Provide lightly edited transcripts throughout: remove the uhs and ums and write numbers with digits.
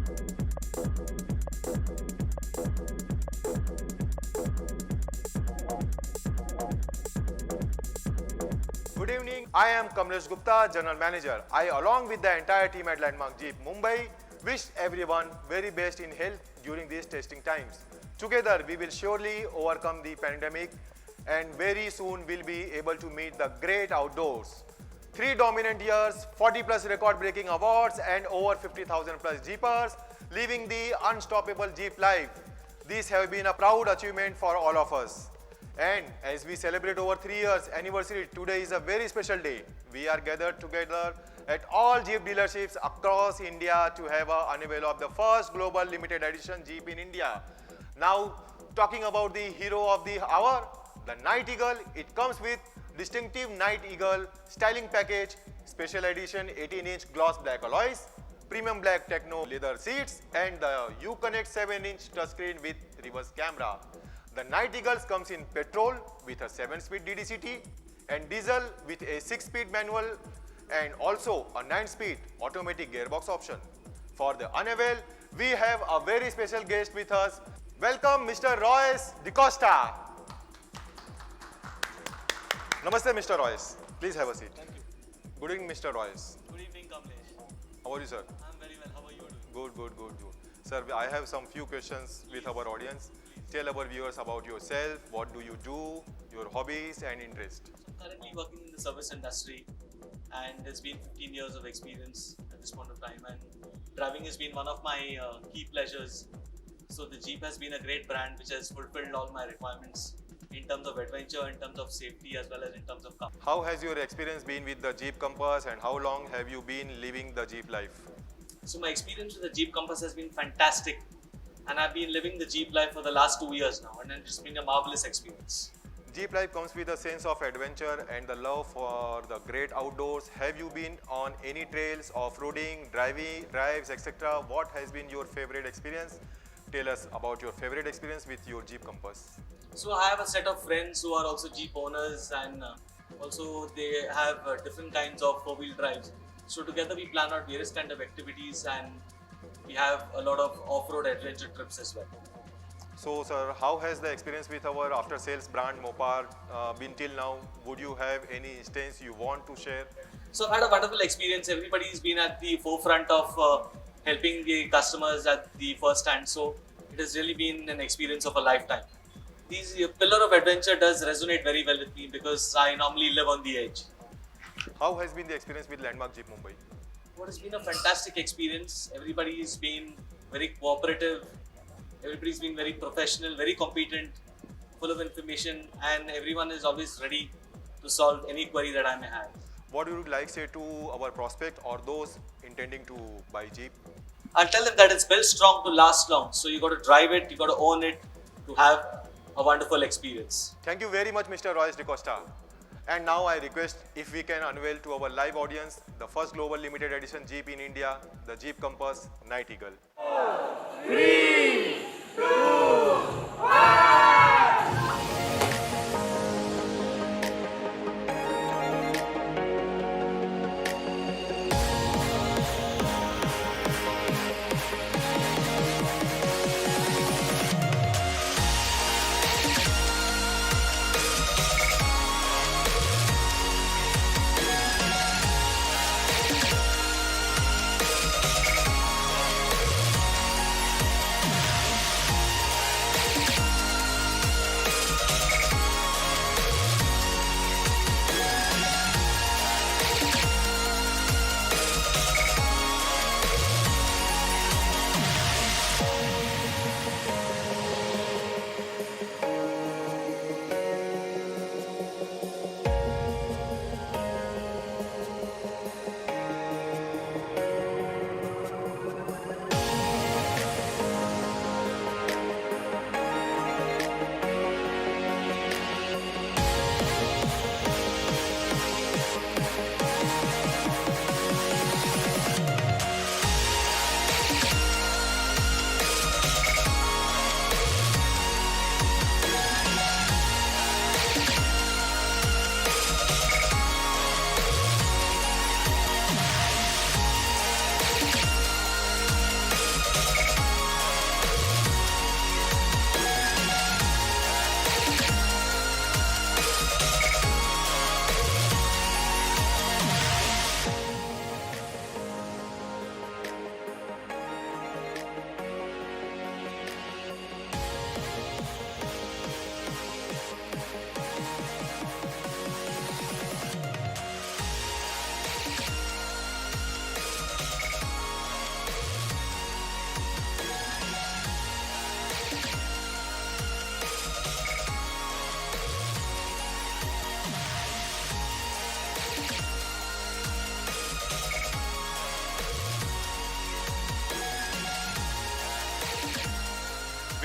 Good evening. I am Kamlesh Gupta, General Manager. I, along with the entire team at Landmark Jeep Mumbai, wish everyone very best in health during these testing times. Together, we will surely overcome the pandemic and very soon we'll be able to meet the great outdoors. 3 dominant years, 40 plus record breaking awards and over 50,000 plus Jeepers living the unstoppable Jeep life. These have been a proud achievement for all of us. And as we celebrate over 3 years anniversary, today is a very special day. We are gathered together at all Jeep dealerships across India to have a unveil of the first global limited edition Jeep in India. Now, talking about the hero of the hour, the Night Eagle. It comes with distinctive Night Eagle styling package, special edition 18-inch gloss black alloys, premium black techno leather seats, and the Uconnect 7-inch touchscreen with reverse camera. The Night Eagles comes in petrol with a 7-speed DDCT and diesel with a 6-speed manual and also a 9-speed automatic gearbox option. For the unveil, we have a very special guest with us. Welcome Mr. Royce DeCosta. Namaste Mr. Royce. Please have a seat. Thank you. Good evening Mr. Royce. Good evening, Kamlesh. How are you sir? I'm very well. How are you doing? Good. Sir, I have some few questions with our audience. Tell our viewers about yourself, what do you do, your hobbies and interests. So I'm currently working in the service industry and it's been 15 years of experience at this point of time, and driving has been one of my key pleasures. So the Jeep has been a great brand which has fulfilled all my requirements in terms of adventure, in terms of safety, as well as in terms of comfort. How has your experience been with the Jeep Compass and how long have you been living the Jeep life? So my experience with the Jeep Compass has been fantastic, and I've been living the Jeep life for the last 2 years now, and it's been a marvelous experience. Jeep life comes with a sense of adventure and the love for the great outdoors. Have you been on any trails, off-roading, drives, etc.? What has been your favorite experience? Tell us about your favorite experience with your Jeep Compass. So I have a set of friends who are also Jeep owners, and also they have different kinds of four-wheel drives. So together we plan out various kind of activities, and we have a lot of off-road adventure trips as well. So sir, how has the experience with our after-sales brand Mopar been till now? Would you have any instance you want to share? So I've had a wonderful experience. Everybody's been at the forefront of helping the customers at the first hand. So it has really been an experience of a lifetime. This pillar of adventure does resonate very well with me because I normally live on the edge. How has been the experience with Landmark Jeep Mumbai? What has been a fantastic experience. Everybody's been very cooperative. Everybody's been very professional, very competent, full of information, and everyone is always ready to solve any query that I may have. What would you like say to our prospect or those intending to buy Jeep? I'll tell them that it's built strong to last long. So you got to drive it, you got to own it to have a wonderful experience. Thank you very much Mr. Royce DeCosta. And now I request if we can unveil to our live audience the first global limited edition Jeep in India, the Jeep Compass Night Eagle. 3, 2, 1.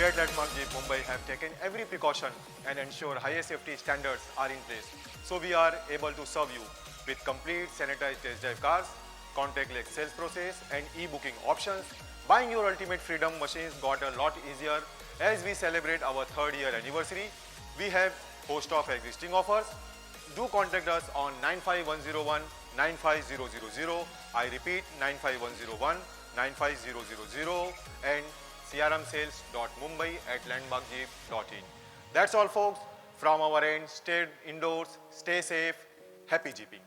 We at Landmark Jeep Mumbai have taken every precaution and ensure highest safety standards are in place. So we are able to serve you with complete sanitized test drive cars, contactless sales process and e-booking options. Buying your ultimate freedom machines got a lot easier as we celebrate our 3rd year anniversary. We have host of existing offers. Do contact us on 95101 95000. I repeat 95101 95000 and crmsales.mumbai@landmarkjeep.in. That's all folks from our end. Stay indoors, stay safe, happy jeeping.